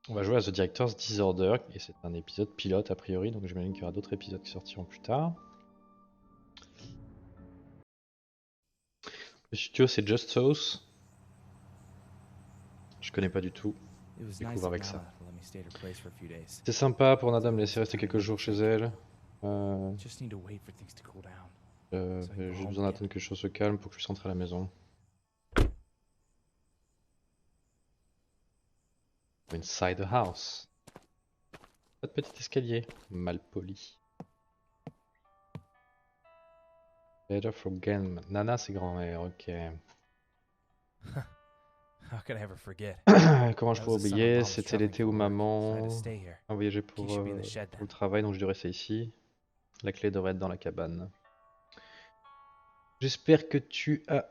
On va jouer à The Director's Disorder et c'est un épisode pilote a priori, donc j'imagine qu'il y aura d'autres épisodes qui sortiront plus tard. Le studio c'est Just Sauce. Je connais pas du tout. It was Découvre nice of avec ça. Nala to let me stay at her place for a few days. C'est sympa pour Nada de me laisser rester quelques jours chez elle. Just need to wait for things to cool down. So I can J'ai go juste home besoin again. d'attendre que les choses se calment pour que je puisse rentrer à la maison. Inside the house. Pas de petit escalier. Mal poli. Better for game. Nana c'est grand-mère, ok. How could I ever forget? Comment je That pourrais was the summer oublier? Mom was C'était traveling l'été for où work, so I had to maman stay here. a voyagé Key should be in the shed pour then. le travail, donc je dû rester ici. La clé devrait être dans la cabane. J'espère que tu as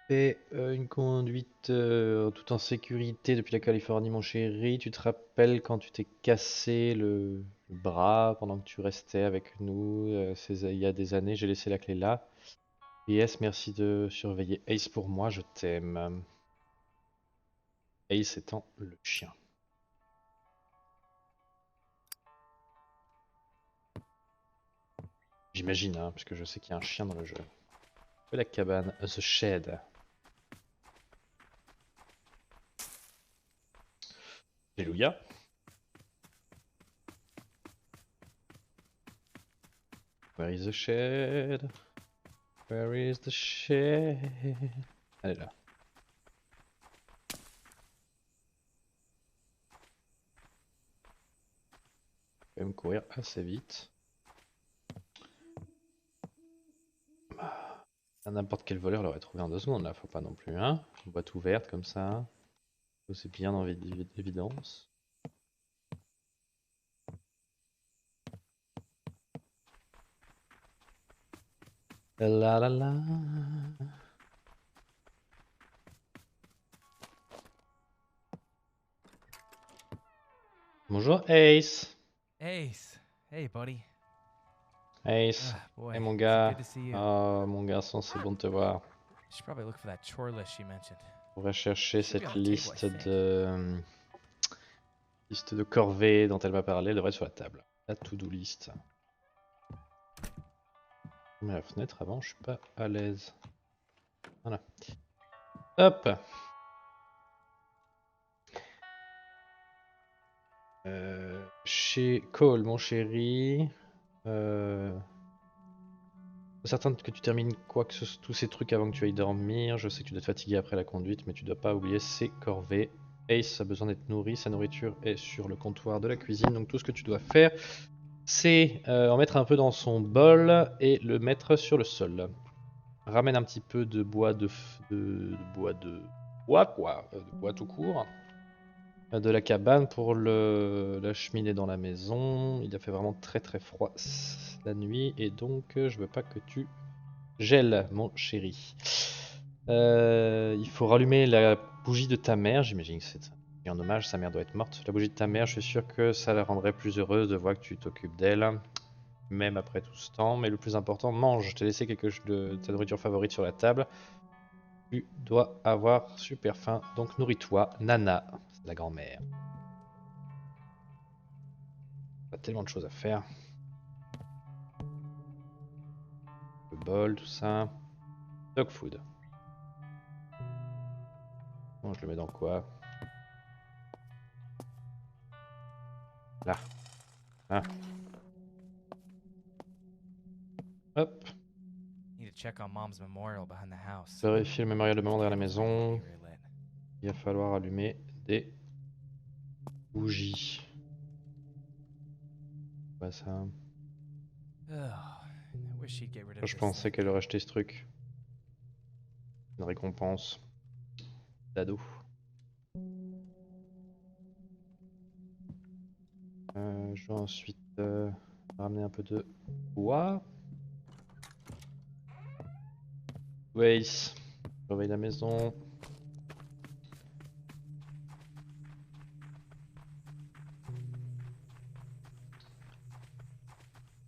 fait une conduite tout en sécurité depuis la Californie, mon chéri. Tu te rappelles quand tu t'es cassé le bras pendant que tu restais avec nous il y a des années, j'ai laissé la clé là. PS, merci de surveiller Ace pour moi, je t'aime. Ace étant le chien. J'imagine, hein, parce que je sais qu'il y a un chien dans le jeu. La cabane, the shed. Alléluia. Where is the shed? Where is the shed? Elle est là. Je vais me courir assez vite. N'importe quel voleur l'aurait trouvé en 2 secondes là, faut pas non plus, hein. Une boîte ouverte comme ça. C'est bien dans l'évidence. La la la. Bonjour Ace. Ace! Hey, buddy. Ace. Boy, Hey mon is it gars. good to see you. Oh mon garçon, c'est bon de te voir. I should probably look for that chore list she mentioned. On va chercher Should be on cette the table, I think. liste de corvées dont elle m'a parlé. Elle devrait être sur la table. La to-do list. Je mets la fenêtre avant, je suis pas à l'aise. Voilà. Hop. Chez Cole, mon chéri. Certain que tu termines tous ces trucs avant que tu ailles dormir. Je sais que tu dois te fatiguer après la conduite, mais tu dois pas oublier ces corvées. Ace a besoin d'être nourri, sa nourriture est sur le comptoir de la cuisine, donc tout ce que tu dois faire, c'est en mettre un peu dans son bol et le mettre sur le sol. Ramène un petit peu de bois de bois tout court, de la cabane pour la cheminée dans la maison. Il a fait vraiment très très froid la nuit et donc je veux pas que tu gèles, mon chéri. Il faut rallumer la bougie de ta mère, j'imagine que c'est un hommage, sa mère doit être morte. La bougie de ta mère, je suis sûr que ça la rendrait plus heureuse de voir que tu t'occupes d'elle, même après tout ce temps. Mais le plus important, mange. Je t'ai laissé quelque chose de ta nourriture favorite sur la table. Tu dois avoir super faim, donc nourris-toi. Nana, c'est la grand-mère. Pas tellement de choses à faire. Le bol, tout ça. Dog food. Bon, je le mets dans quoi? Là. Là. Hop. Need to check on Mom's memorial behind the house. Vérifier le mémorial de maman derrière la Candles might not maison. be relit. Il va falloir allumer des bougies. Quoi ça? Ugh, I wish she'd get rid of Je this pensais thing. qu'elle aurait acheté ce truc. Une récompense d'ado. Je vais ensuite ramener un peu de bois. Waze. Réveille la maison.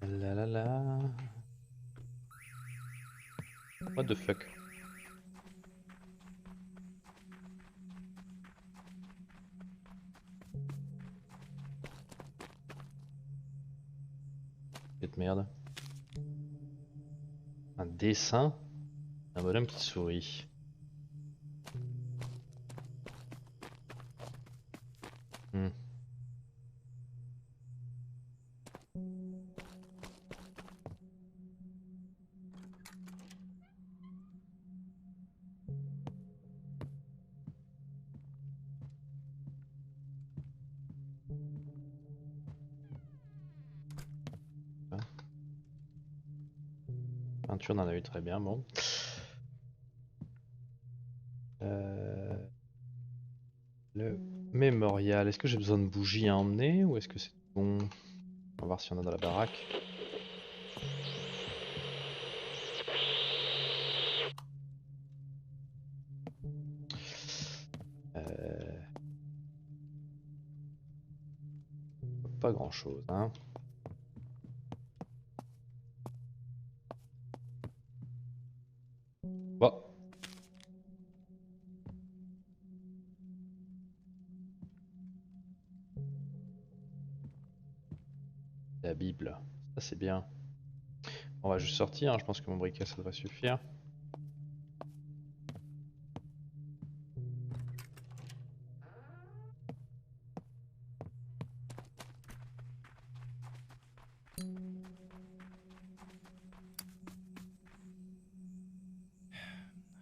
La la la. What the fuck? Cette merde. Un dessin. Un bonhomme qui sourit. Hmm. Peinture, on en a eu très bien, bon. Le mémorial, est-ce que j'ai besoin de bougies à emmener ou est-ce que c'est bon? On va voir si on a dans la baraque. Pas grand chose, hein. Bon. La Bible, ça c'est bien. On va juste sortir, hein. Je pense que mon briquet ça devrait suffire.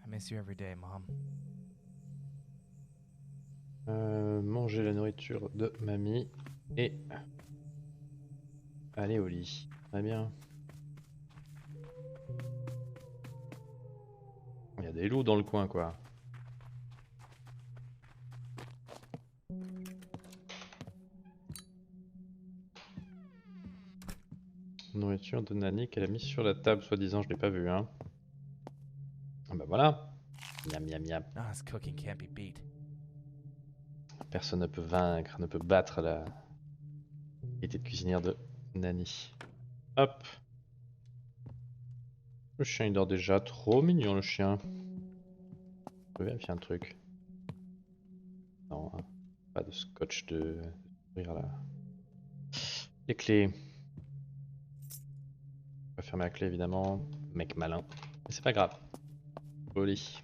I miss you every day, Mom. Manger la nourriture de mamie et aller au lit. Très bien. Il y a des loups dans le coin quoi. Nourriture de Nani qu'elle a mise sur la table, soi-disant, je l'ai pas vu, hein. Ah bah voilà. Miam miam miam. Nana's cooking can't be beat. Personne ne peut vaincre, ne peut battre la qualité de cuisinière de Nani. Hop. Le chien il dort déjà, trop mignon le chien. Je vais vérifier un truc. Non, hein. Pas de scotch de ouvrir là. Les clés. On va fermer la clé évidemment. Mec malin. Mais c'est pas grave. Au lit.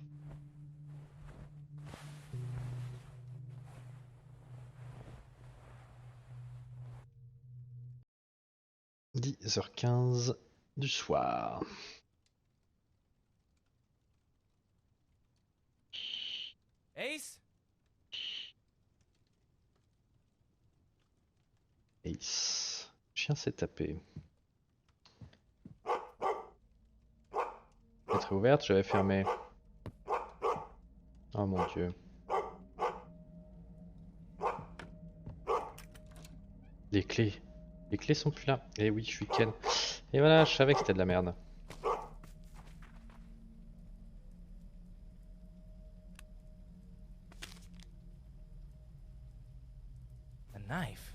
« 10h15 du soir. Ace? Ace. Le chien s'est tapé. Fenêtre est ouverte, j'avais fermé. Oh mon dieu. Les clés. Les clés sont plus là. Eh oui, je suis Ken. Et voilà, je savais que c'était de la merde. A knife?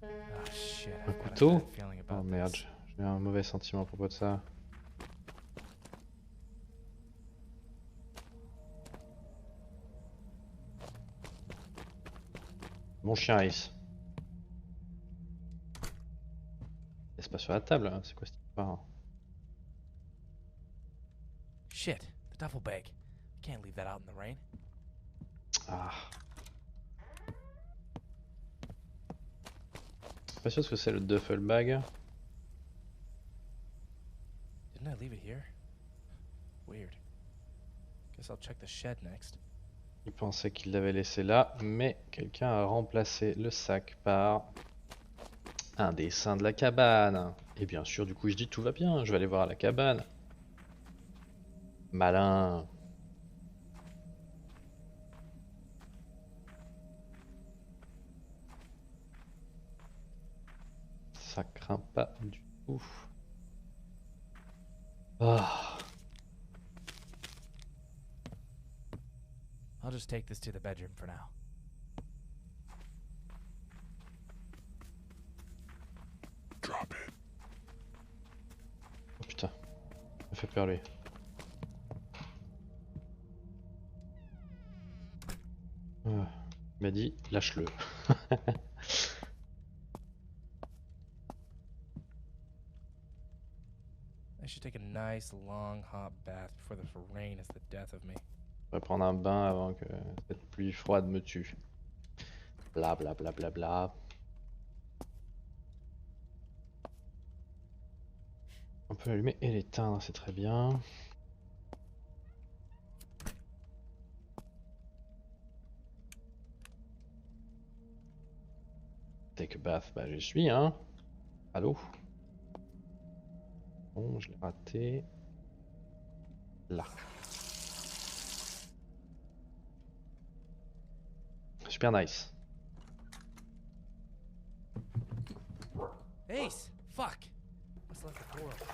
Oh shit, Un I've got a couteau? bad feeling Oh about merde, this. j'ai un mauvais sentiment à propos de ça. Mon chien Ace. Laisse pas sur la table, hein. C'est quoi cette histoire? Shit, the duffel bag. I can't leave that out in the rain. Ah. Pas sûr ce que c'est le duffel bag. Didn't I leave it here? Weird. Guess I'll check the shed next. Il pensait qu'il l'avait laissé là, mais quelqu'un a remplacé le sac par un dessin de la cabane. Et bien sûr, du coup, je dis tout va bien, je vais aller voir à la cabane. Malin. Ça craint pas du tout. Ah. I'll just take this to the bedroom for now. Drop it. Oh putain, ça me fait peur lui. Ah. Il m'a dit lâche-le. should take a nice long hot bath before this rain is the death of me. Je vais prendre un bain avant que cette pluie froide me tue. Bla bla bla bla bla. On peut l'allumer et l'éteindre, c'est très bien. Take a bath, bah j'y suis hein. Allô? Bon, je l'ai raté. Là. Super nice. Ace! Fuck! Must have left the door open.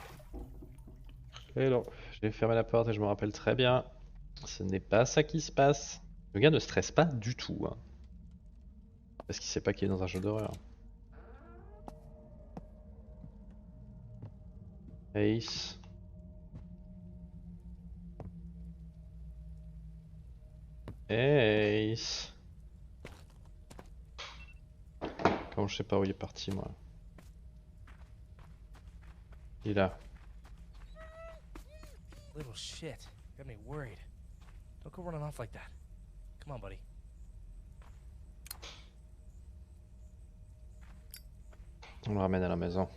Et non, j'ai fermé la porte et je me rappelle très bien. Ce n'est pas ça qui se passe. Le gars ne stresse pas du tout. Hein. Parce qu'il sait pas qu'il est dans un jeu d'horreur. Ace. Ace. Comment je sais pas où il est parti moi. Il est là. Little shit. Got me worried. Don't go running off like that. Come on, buddy. On le ramène à la maison.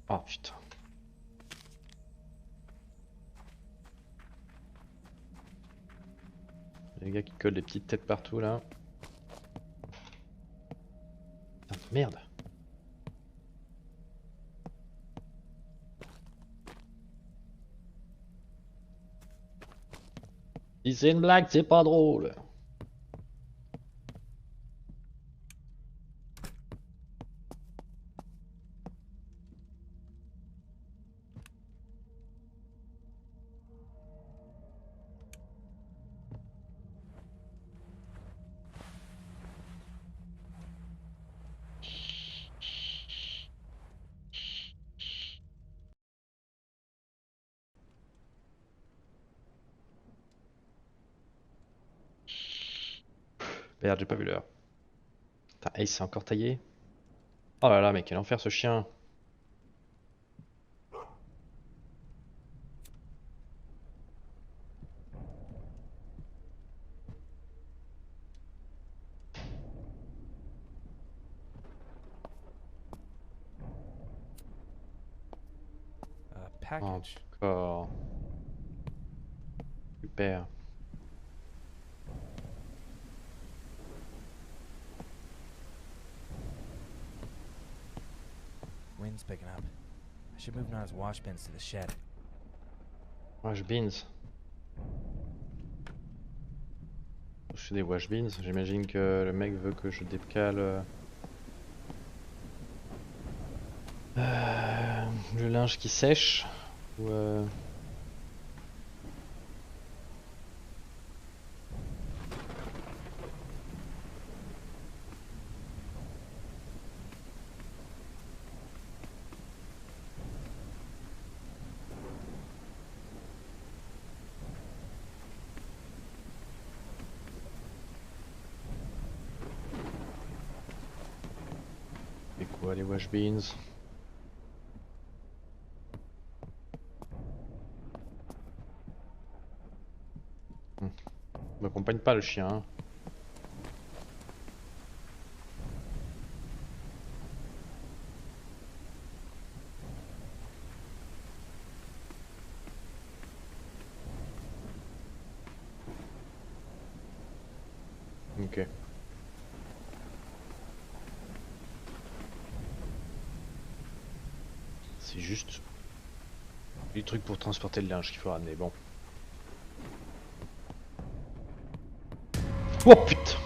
Oh putain. Les gars qui collent des petites têtes partout là. Putain, merde. Si c'est une blague, c'est pas drôle. Merde, j'ai pas vu l'heure. Putain, Ace c'est encore taillé. Oh là là, mais quel enfer ce chien. Package. Encore. Super. Wind's picking up. I should move Nana's wash bins to the shed. Wash beans. Je fais des wash beans. J'imagine que le mec veut que je décale le linge qui sèche. Ou et quoi les wash beans? M'accompagne pas le chien. Hein. Ok. C'est juste les trucs pour transporter le linge qu'il faut ramener. Bon. Oh putain.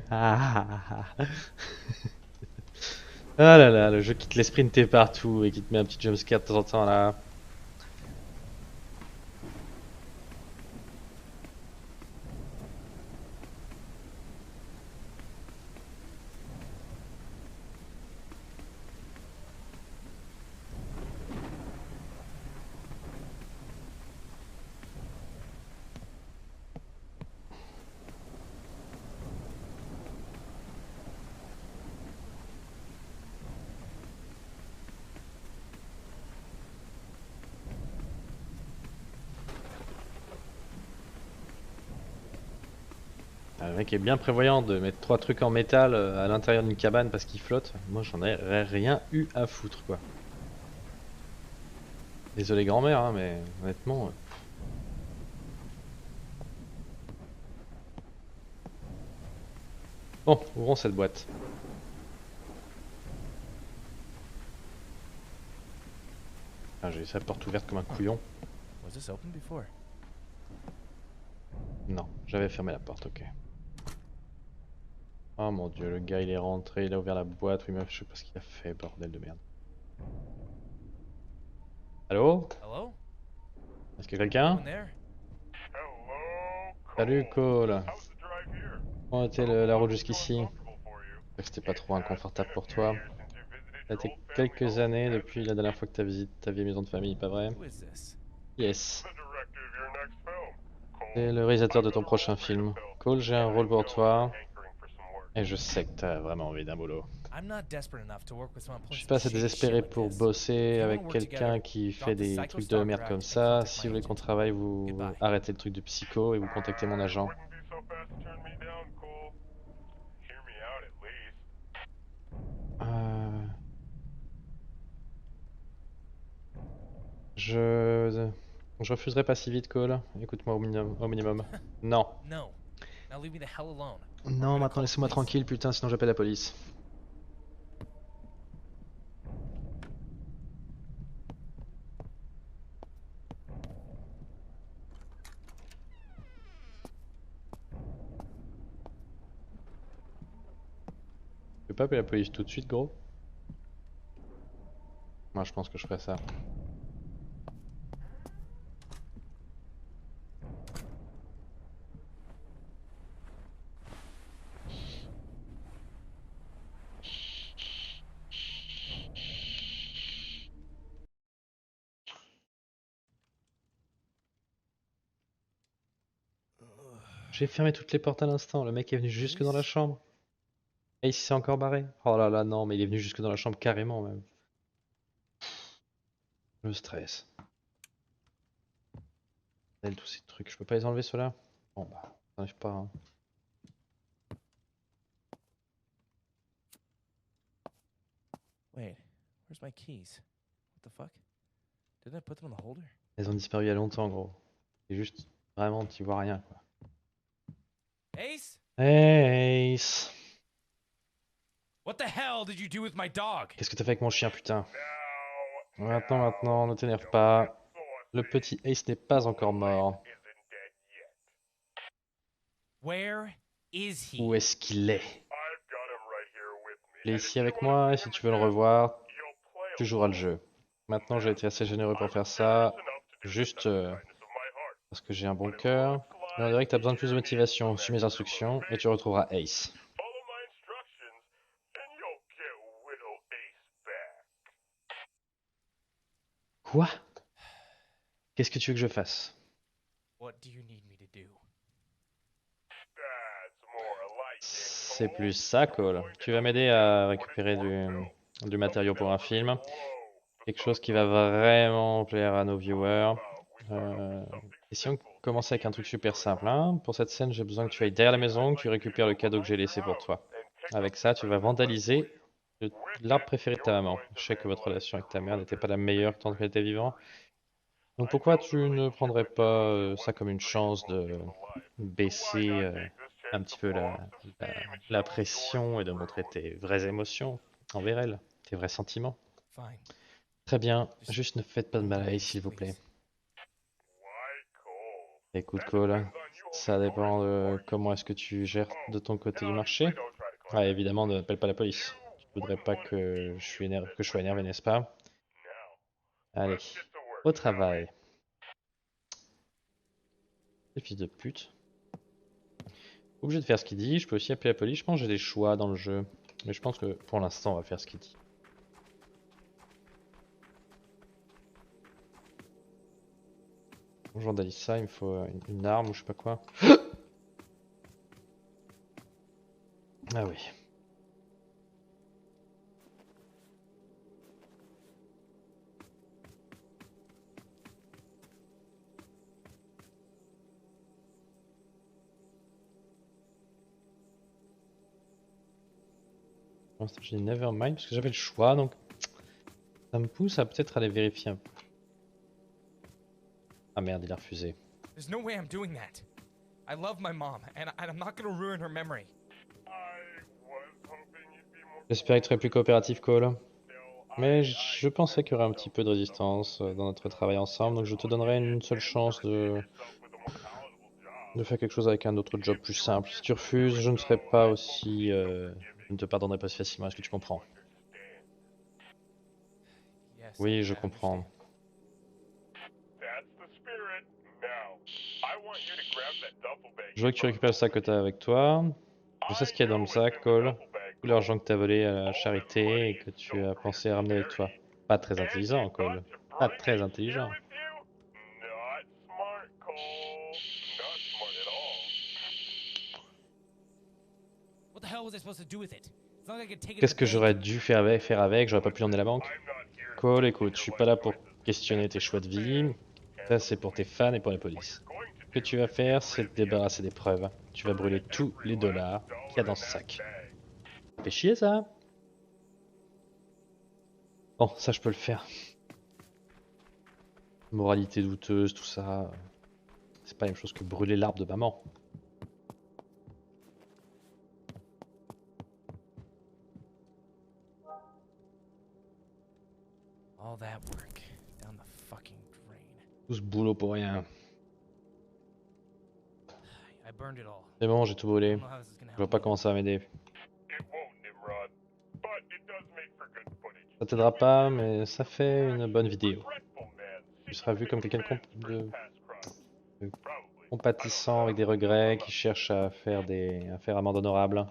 Ah là là, le jeu qui te laisse sprinter partout et qui te met un petit jumpscare de temps en temps là. Le mec est bien prévoyant de mettre 3 trucs en métal à l'intérieur d'une cabane parce qu'il flotte. Moi j'en ai rien eu à foutre quoi. Désolé grand-mère hein, mais honnêtement... Bon, ouvrons cette boîte. Ah, j'ai laissé la porte ouverte comme un couillon. Was this open before? Non, j'avais fermé la porte, ok. Oh mon dieu, le gars il est rentré, il a ouvert la boîte, oui meuf, je sais pas ce qu'il a fait, bordel de merde. Allô? Hello? Est-ce qu'il y a quelqu'un? Anyone there? Hello, Salut Cole. How's the drive here? Comment était la route jusqu'ici? Comfortable for you? J'espère que c'était pas trop It has inconfortable been pour a few toi. years since you visited Ça a your été old family quelques home, années hasn't depuis it? la dernière fois que t'as visité ta vieille maison de famille, pas vrai? Who is this? Yes. The director of your next film. C'est Cole, le réalisateur de I've ton got a prochain role for you to film. fill. Cole, j'ai un And I rôle pour know toi. you're hankering for some work. Et je sais que t'as vraiment envie d'un boulot. I'm not desperate enough to work with someone Je pulling suis some pas assez shady shit désespéré like pour this. bosser If you avec wanna work quelqu'un together, qui drop fait the des Psycho trucs de Stalker merde act comme and ça. contact Si my vous voulez qu'on agent. travaille, vous Goodbye. arrêtez le truc de psycho et vous contactez mon agent. Wouldn't be so fast to turn me down, Cole. Hear me out at least. Euh... Je refuserai pas si vite, Cole. Écoute-moi au minimum. Non. No. Now leave me the hell alone. Non, maintenant laissez-moi tranquille, putain, sinon j'appelle la police. Tu peux pas appeler la police tout de suite, gros? Moi, je pense que je ferais ça. J'ai fermé toutes les portes à l'instant, le mec est venu jusque dans la chambre. Et il s'est encore barré. Oh là là, non, mais il est venu jusque dans la chambre carrément même. Le stress. Elle, tous ces trucs, je peux pas les enlever ceux-là? Bon bah, ça n'arrive pas. Hein. Wait, where's my keys? What the fuck? Didn't I put them in the holder? Elles ont disparu il y a longtemps, gros. C'est juste, vraiment, tu vois rien quoi. Ace? Hey, Ace. What the hell did you do with my dog? Qu'est-ce que t'as fait avec mon chien, putain? Now, Maintenant, ne t'énerve pas. Le petit Ace n'est pas encore mort. isn't dead yet. Where is he? Où est-ce qu'il est? I've got him right here with me. Il est And if ici you avec wanna moi et form si a tu veux le tag, revoir, you'll play tu joueras le along. jeu. Maintenant, j'ai été assez généreux pour faire ça, juste parce que j'ai un bon cœur. Mais on dirait que t'as besoin de plus de motivation. Suis mes instructions et tu retrouveras Ace. Follow my instructions, and you'll get Widow Ace back. Quoi? Qu'est-ce que tu veux que je fasse? What do you need me to do? That's more like it, C'est Cole. plus ça, Cole. Tu vas m'aider à récupérer du matériau pour un film. Quelque chose qui va vraiment plaire à nos viewers. Et si on commençait avec un truc super simple, hein? Pour cette scène, j'ai besoin que tu ailles derrière la maison, que tu récupères le cadeau que j'ai laissé pour toi. Avec ça, tu vas vandaliser l'arbre préféré de ta maman. Je sais que votre relation avec ta mère n'était pas la meilleure quand elle était vivante. Donc pourquoi tu ne prendrais pas ça comme une chance de baisser un petit peu la pression et de montrer tes vraies émotions envers elle, tes vrais sentiments? Fine. Très bien, juste ne faites pas de mal à Ace, s'il vous plaît. Why, Cole? Écoute Cole, ça dépend de comment est-ce que tu gères de ton côté du marché. Ah, évidemment, ne appelle pas la police. Tu voudrais pas que je sois énervé, n'est-ce pas? Allez, au travail. Les fils de pute. Obligé de faire ce qu'il dit, je peux aussi appeler la police, je pense que j'ai des choix dans le jeu. Mais je pense que pour l'instant on va faire ce qu'il dit. Je vandalise ça, il me faut une arme ou je sais pas quoi. Ah oui. Pour l'instant, j'ai dit Nevermind parce que j'avais le choix, donc ça me pousse à peut-être aller vérifier un peu. Ah merde, il a refusé. There's no way I'm doing that. I love my mom, and I'm not gonna ruin her memory. I was hoping you'd be more J'espérais que tu serais plus coopératif, Cole. still. Mais je pensais qu'il y aurait un petit peu de résistance dans notre travail ensemble, donc je te donnerai une seule chance de faire quelque chose avec un autre job plus simple. Si tu refuses, je ne serai pas aussi... je ne te pardonnerai pas si facilement, est-ce que tu comprends? Yes, Oui, je I comprends. understand. That's the spirit. Now, I want you to grab that duffel bag. Je veux que tu récupères le sac que tu as avec toi. Je sais ce qu'il y a dans le sac, Cole. Tout l'argent que tu as volé à la charité et que tu as pensé à ramener avec toi. Pas très intelligent, Cole. Pas très intelligent. Not smart, Cole. Not smart at all. What the hell was I supposed to do with it? It's not like I could take it Qu'est-ce to que the j'aurais bank. dû faire avec? J'aurais pas pu l'emmener à la banque? I'm not here to Cole, question écoute, je suis your pas là life pour choices. questionner tes choix de vie. Ça, c'est pour tes fans et pour la police. Ce que tu vas faire, c'est te débarrasser des preuves. Tu vas brûler tous les dollars qu'il y a dans ce sac. Ça fait chier, ça? Bon, ça, je peux le faire. Moralité douteuse, tout ça. C'est pas la même chose que brûler l'arbre de maman. All that work down the fucking drain. Tout ce boulot pour rien. I burned it all. C'est bon, j'ai tout I brûlé. don't know how this is gonna Je vois help pas me. comment ça va m'aider. It won't, Nimrod. But it does make for good footage. Ça t'aidera pas, mais ça fait une bonne vidéo. Regretful man. Tu seras vu comme quelqu'un de Seeking revenge for his de past crimes. de Probably. compatissant, avec des regrets, qui cherche à faire amende honorable.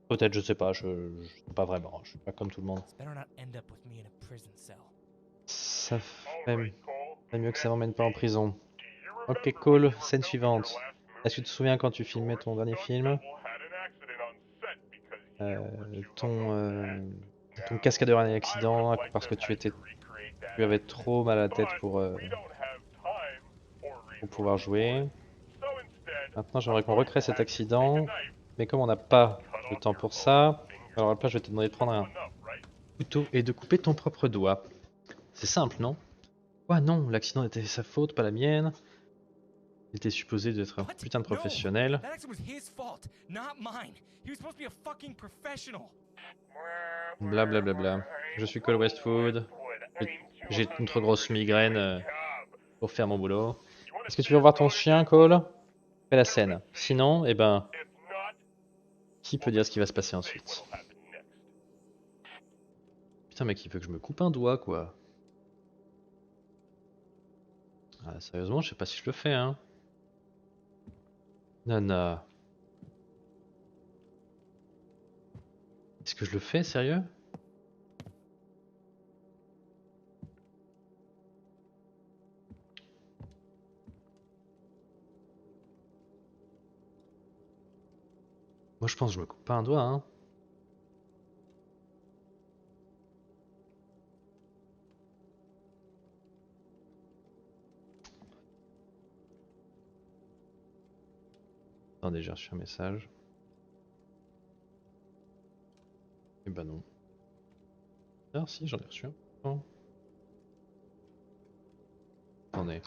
Peut-être, je sais pas, je sais pas vraiment. Je suis pas comme tout le monde. This better not end up with me in a prison cell. Ça All fait right, Cole. mieux que ça m'emmène pas en prison. Do you Ok, remember cool. when you were Scène filming suivante. your last Est-ce que tu te souviens quand tu filmais ton dernier film, Double had an accident on set because you were too ton, hungover to ton act. cascadeur a un I accident would like parce to que tu have you recreate that avais accident. trop mal à la tête But pour we don't have time or pouvoir resources jouer. So instead, Maintenant, j'aimerais qu'on recrée cet accident, take a knife, mais comme on n'a pas cut le off temps your pour own ça, finger. alors à la place, je vais te demander de prendre un Simple enough, right? couteau et de couper ton propre doigt. C'est simple, non? Quoi, non, l'accident était sa faute, pas la mienne. Il était supposé d'être un What? putain de No! professionnel. That accident was his fault, not mine. He was supposed to be a fucking professional. Bla bla bla bla. Je suis Cole Westwood. J'ai une trop grosse migraine pour faire mon boulot. Est-ce que tu veux voir ton chien, Cole? Fais la scène. Sinon, eh ben, If not, qui peut dire ce qui va se passer say ensuite? what'll happen next. Putain, mec, il veut que je me coupe un doigt, quoi. Ah, sérieusement, je sais pas si je le fais, hein. Nana. Est-ce que je le fais, sérieux? Moi, je pense que je me coupe pas un doigt, hein. Attendez, j'ai reçu un message. Eh ben non. Ah si, j'en ai reçu un. Oh. Attendez.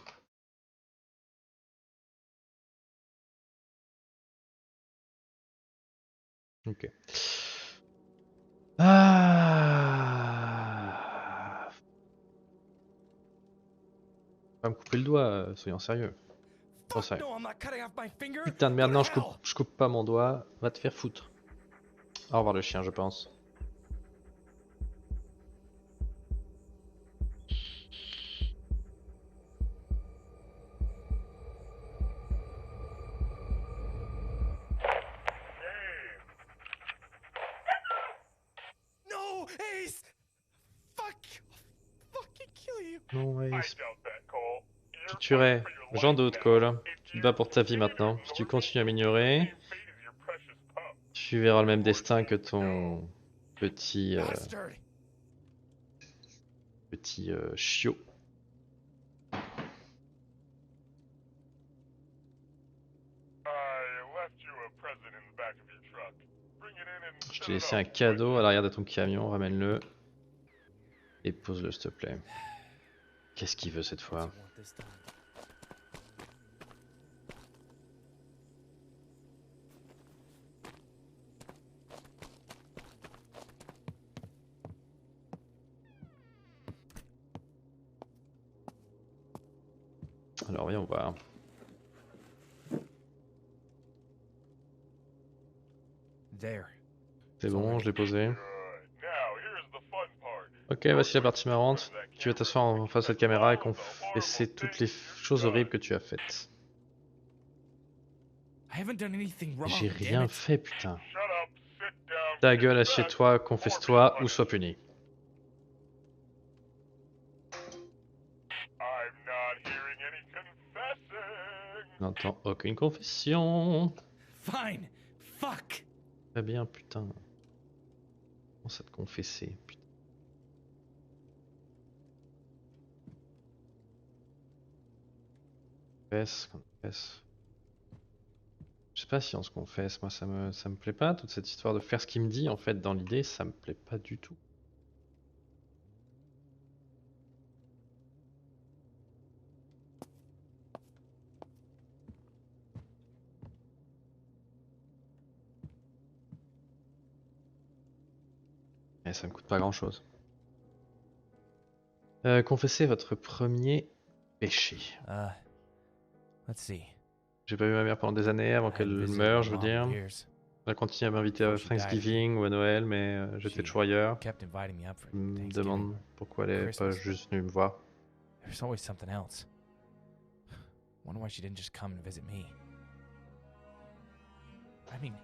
Ok. Ah. Pas me couper le doigt, soyons sérieux. Oh, Fuck sérieux. no, I'm not cutting off my finger. Putain de merde, Go non, to hell. je coupe pas mon doigt. Va te faire foutre. Au revoir le chien, je pense. Hey, No, Ace! Fuck! Fucking kill you. Non, I Ace. doubt that, Cole. Tu You're tuerais. fighting for your J'en life doute, now. Cole. If Tu te bats pour ta vie you maintenant. Si tu ignore continues à me, m'ignorer, the same fate as your precious pup. tu verras le même destin que ton petit Bastard! chiot. I left you a present in the back of your truck. Bring it in and Je set t'ai it laissé un up. cadeau à l'arrière de ton camion, ramène-le. Et pose-le s'il te plaît. Qu'est-ce qu'il veut cette What's fois? he want this time? Alors voyons voir. There. C'est bon, je l'ai posé. Good. Now, here's the fun part. Ok, voici la partie marrante. Tu vas t'asseoir en face de cette caméra et confesser toutes les choses horribles que tu as faites. I haven't done anything wrong. J'ai damn rien it. fait, putain. Shut up, sit down. Ta kick gueule, back, assieds-toi, or confesse-toi be ou sois puni. I'm not hearing any confessing. Je n'entends aucune confession. Fine. Fuck. Très bien, putain. Commence à te confesser, putain. Confesse. Je sais pas si on se confesse, moi ça me plaît pas, toute cette histoire de faire ce qu'il me dit en fait dans l'idée, ça me plaît pas du tout. Et ça me coûte pas grand chose. Confessez votre premier péché. Let's see. J'ai pas vu ma mère pendant des années avant I qu'elle hadn't visited meure, in je veux long dire. years. Elle a continué à m'inviter à Before she died. Thanksgiving ou à Noël, mais j'étais She toujours ailleurs. kept inviting me up for Je me Thanksgiving. demande pourquoi elle est pas Christmas. juste venue me voir. There's always something else. Wonder why she didn't just come and visit me. I mean,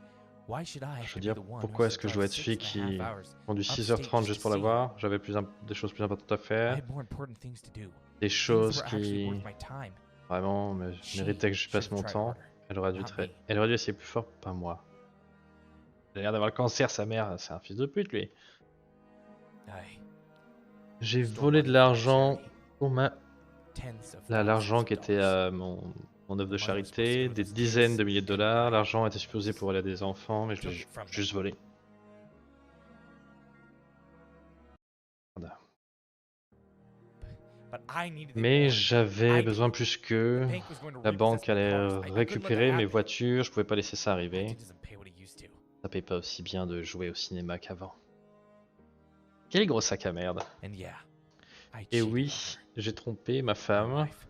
why should I have Je veux to be dire, the one pourquoi who est-ce que je drive dois être celui 6.5 qui hours conduit upstate 6h30 juste pour la just to see voir? J'avais des choses plus importantes à I faire. had more important things to do. Des Things choses that were actually qui worth my time. vraiment méritaient que je passe should mon have tried temps. harder. Elle aurait dû, Not me. elle aurait dû essayer plus fort, pas moi. Il a l'air d'avoir le cancer, sa mère, c'est un fils de pute lui. I J'ai stole volé money de from my l'argent charity. pour Tens of l'argent thousands qui of était dollars. à mon œuvre de The money was supposed to charité, go to des this dizaines case de milliers de and dollars. I L'argent était supposé pour aller à des enfants, mais je took l'ai it from them. juste volé. Merde. But I needed it Mais more. j'avais I besoin did. plus The que bank was going to la repossess banque my allait cars. I couldn't let that récupérer mes happen. voitures, je pouvais pas laisser ça arriver. It doesn't pay what it used to. Ça paye pas aussi bien de jouer au cinéma qu'avant. Quel gros sac à merde. And yeah, I Et cheated oui, on her, j'ai trompé ma my femme. wife.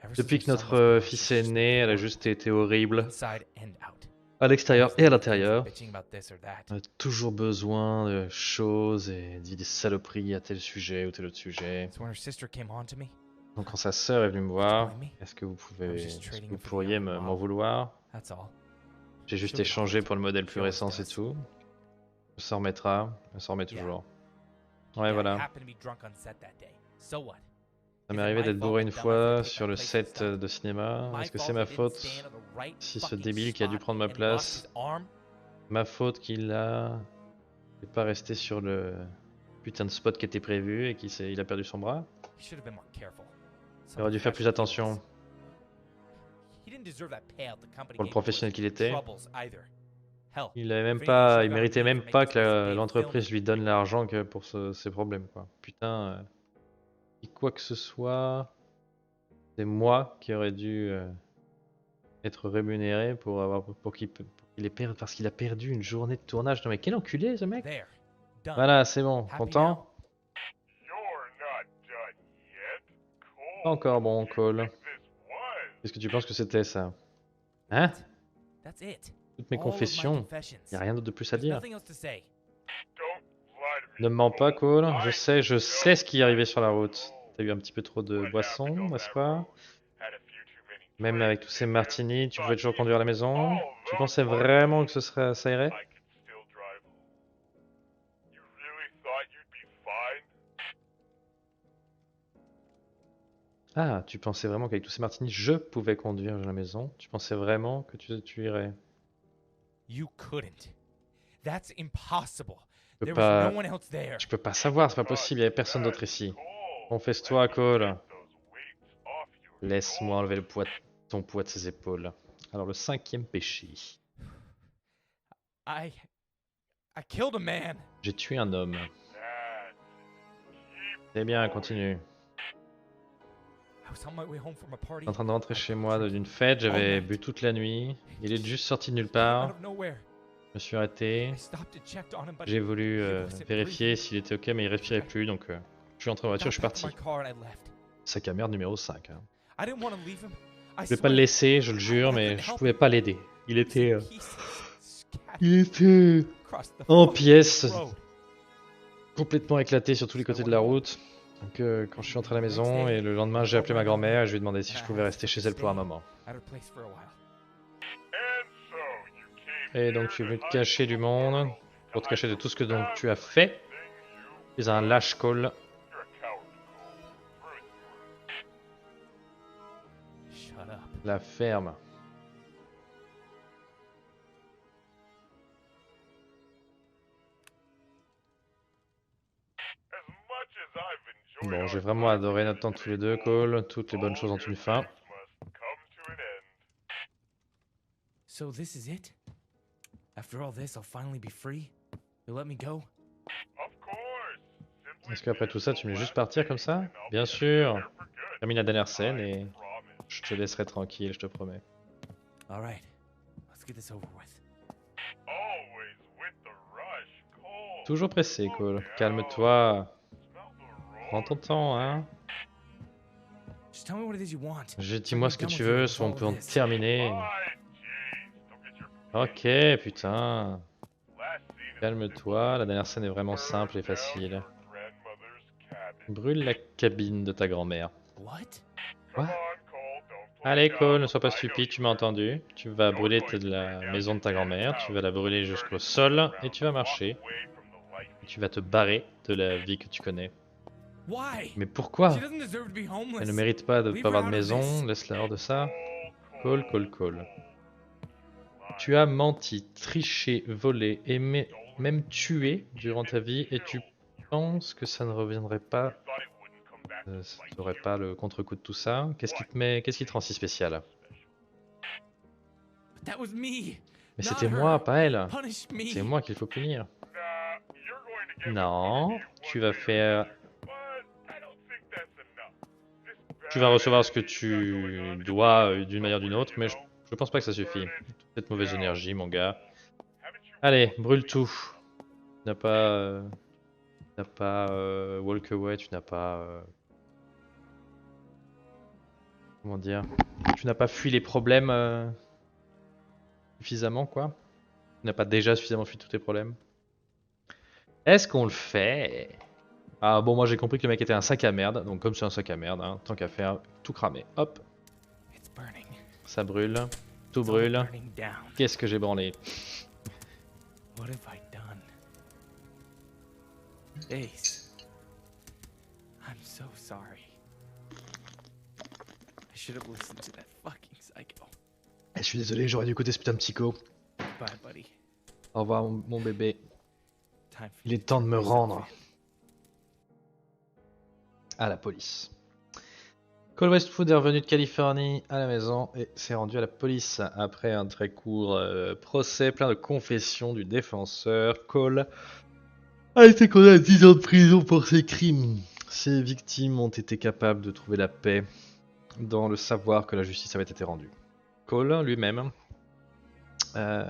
Ever since Depuis her que son notre was born, fils she's est just né, made elle a it juste été horrible, worse, inside and out. à l'extérieur Always et à little things and l'intérieur. bitching about this or that. On a toujours besoin de choses et dit des saloperies à tel sujet ou tel autre sujet. So when her sister came on to me, Donc quand sa sœur est venue me voir, blame me? est-ce que vous I was pouvez, just est-ce que trading vous it for the pourriez younger m'en model. vouloir? That's all. J'ai juste She'll get échangé over it. pour le modèle plus She always récent, c'est does. tout. Elle s'en remettra, elle s'en remet Yeah. toujours. Ouais, Yeah, I voilà. happened to be drunk on set that day. So what? Ça Is m'est it arrivé my d'être fault bourré that une dumbass fois didn't take sur my le place and set stuff? de cinéma. My Est-ce que fault c'est ma he didn't faute stand on the right si ce fucking débile qui a dû spot prendre ma and lost place? his arm? Ma faute qu'il n'est pas resté sur le putain de spot qui était prévu et il a perdu son bras? He should have been more careful. Il aurait dû faire plus attention. He didn't deserve that payout the company Pour le gave him for professionnel his qu'il était. troubles either. Hell, Il avait même if anything, he pas, should've il gotten méritait paid même for making pas this place a que day of l'entreprise filming. lui donne l'argent pour ses problèmes, quoi. Putain, si quoi que ce soit, c'est moi qui aurais dû être rémunéré pour qu'il ait perdu, parce qu'il a perdu une journée de tournage. Non mais quel enculé ce mec! There. Done. Voilà, c'est bon, Happy content? now? You're not done yet, Cole. Pas encore bon, You Cole. think this was? Qu'est-ce que tu penses que c'était ça? Hein? That's it. Toutes mes All of my confessions. confessions. Y a rien d'autre de plus à There's dire. nothing else to say. Don't lie to me. Ne me mens pas, Cole. I Je sais ce qui est arrivé sur la route. T'as eu un petit peu trop de what boissons, happened on n'est-ce that pas? road. Had a few too many Même drinks, avec tous ces didn't you? martinis, tu Thought pouvais toujours you- conduire à la maison? Oh, Tu those pensais ones. vraiment que ça irait? I could still drive home. You really thought you'd be fine? Ah, tu pensais vraiment qu'avec tous ces martinis, je pouvais conduire à la maison? Tu pensais vraiment que tu irais? You couldn't. That's impossible. Tu peux There was pas, no one else there. tu peux pas savoir, c'est pas possible, il y avait personne d'autre ici. Cole, Confesse-toi, Cole. get those weights off your Laisse-moi enlever ton poids de ses épaules. Alors le 5e péché. I killed a man. J'ai tué un homme. That's it. Keep C'est bien, going. continue. I was on my way home from a party. En train de rentrer chez moi d'une fête, j'avais bu toute la nuit. Il est juste sorti de nulle part. Out of nowhere. Je me suis arrêté. I stopped and checked on him, but J'ai voulu he wasn't vérifier breathing. s'il était ok, mais il respirait plus, donc je suis entré en voiture, je suis Got back parti. in my car and I left. Sac à merde numéro 5. Hein. I didn't want to leave him. I Je voulais pas le swear. laisser, je le I jure, mais couldn't je help pouvais it. pas l'aider. Il était, He was in pieces, scattered il était across the en fucking pièces, road. complètement éclaté sur tous les côtés de la route. Donc quand je suis entré à la maison et le lendemain j'ai appelé ma grand-mère et je lui ai demandé si je pouvais rester chez elle pour un moment. At her place for a while. And so you came Et donc je suis venu te cacher du monde, pour te cacher de tout ce que donc tu as thing fait. you. Tu es un lâche call. You're a coward, Cole. Through and through. Shut up. La ferme. As much as I've enjoyed Bon, our j'ai vraiment time adoré notre temps tous les deux, Cole. Toutes les bonnes all choses ont good une fin. things must come to an end. So this is it? After all this, I'll finally be free? You'll let me go? Of course. Simply Est-ce qu'après tout ça, tu me laisses juste partir comme ça? and I'll Bien be sûr. there for good. Termine la dernière scène et I promise. je te laisserai tranquille, je te promets. All right. Let's get this over with. Always with the rush, Cole. Toujours pressé, Cole. Slow Calme-toi. down. Smell the Prends ton roses. temps, hein. Just tell me what it is you want. Dis-moi ce que tu veux, soit on peut en terminer. Right, jeez. Don't get your Ok, putain. last scene is Calme-toi, la dernière scène est vraiment burn simple et down facile. your grandmother's cabin. Brûle la cabine de ta grand-mère. What? Come Quoi? on, Cole, don't play Allez, dumb. Cole, ne sois pas I know stupide, you tu m'as entendu. Tu vas brûler la maison de ta grand-mère, tu vas la brûler jusqu'au sol et tu vas marcher. away from the life Et tu vas te barrer de la vie que tu connais. Why? Mais pourquoi? She doesn't deserve to be homeless. Elle ne mérite pas de ne Leave pas her avoir de out of maison, this. laisse-la hors de ça. Cole, Cole, Cole, Cole. Tu as menti, triché, volé, aimé, même tué durant ta vie et tu penses que ça ne reviendrait pas, thought it wouldn't come back to ça bite n'aurait you. pas le contre-coup de tout ça. Qu'est-ce qui te rend si spécial? But that was me. Mais Not c'était her. moi, pas elle. Punish me. C'est moi qu'il faut punir. Nah, you're going to get Non, what you tu want vas here, faire, but I don't think that's enough. This tu vas recevoir ce que bad energy you got going tu on is dois not d'une manière ou d'une autre, mais you know? je pense pas que ça suffit. Burn it Cette mauvaise down. énergie, mon gars. Haven't you Allez, walked brûle away tout. enough? Tu n'as pas walk away, tu n'as pas comment dire, tu n'as pas fui les problèmes suffisamment, quoi. Tu n'as pas déjà suffisamment fui tous tes problèmes. Est-ce qu'on le fait? Ah bon, moi j'ai compris que le mec était un sac à merde, donc comme c'est un sac à merde, hein, tant qu'à faire, tout cramer. Hop, It's burning. ça brûle, tout It's all brûle. burning down. Qu'est-ce que j'ai branlé? What have I done? Ace. I'm so sorry. I should have listened to that fucking psycho. Je suis désolé, j'aurais dû écouter ce putain de psycho. Bye, buddy. Au revoir mon bébé. Time for Il you est to temps de turn me yourself rendre in. à la police. Cole Westwood est revenu de Californie à la maison et s'est rendu à la police après un très court procès plein de confessions du défenseur. Cole a été condamné à 10 ans de prison pour ses crimes. Ses victimes ont été capables de trouver la paix dans le savoir que la justice avait été rendue. Cole lui-même a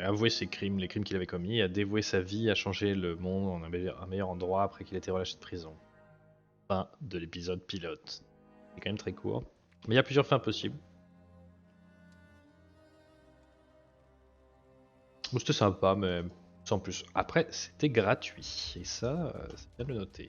avoué ses crimes, les crimes qu'il avait commis, a dévoué sa vie à changer le monde en un meilleur endroit après qu'il ait été relâché de prison. Fin de l'épisode pilote. C'est quand même très court. Mais il y a plusieurs fins possibles. Bon, c'était sympa, mais sans plus. Après, c'était gratuit. Et ça, c'est bien de le noter.